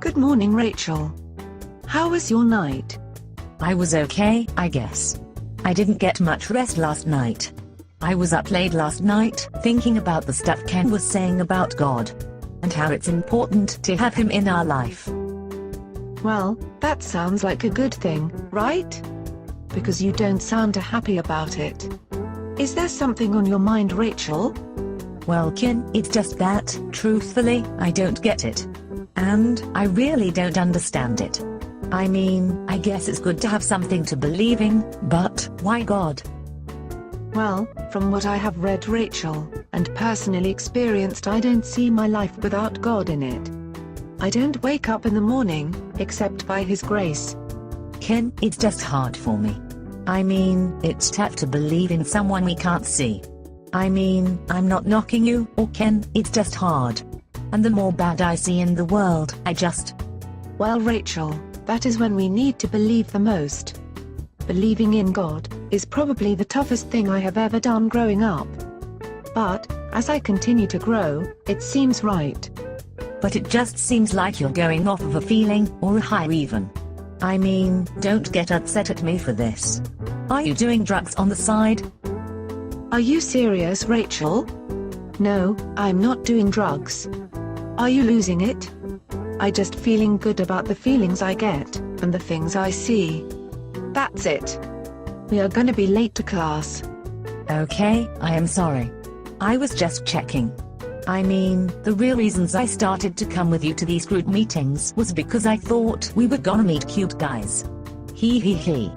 Good morning, Rachel. How was your night? I was okay, I guess. I didn't get much rest last night. I was up late last night, thinking about the stuff Ken was saying about God. And how it's important to have him in our life. Well, that sounds like a good thing, right? Because you don't sound too happy about it. Is there something on your mind, Rachel? Well, Ken, it's just that, truthfully, I don't get it. And I really don't understand it. I mean, I guess it's good to have something to believe in, but why God? Well, from what I have read, Rachel, and personally experienced, I don't see my life without God in it. I don't wake up in the morning, except by His grace. Ken, it's just hard for me. I mean, it's tough to believe in someone we can't see. I mean, I'm not knocking you, or Ken, it's just hard. And the more bad I see in the world, Well, Rachel, that is when we need to believe the most. Believing in God is probably the toughest thing I have ever done growing up. But, as I continue to grow, it seems right. But it just seems like you're going off of a feeling, or a high even. I mean, don't get upset at me for this. Are you doing drugs on the side? Are you serious, Rachel? No, I'm not doing drugs. Are you losing it? I just feeling good about the feelings I get, and the things I see. That's it. We are gonna be late to class. Okay, I am sorry. I was just checking. I mean, the real reasons I started to come with you to these group meetings was because I thought we were gonna meet cute guys. Hee hee hee.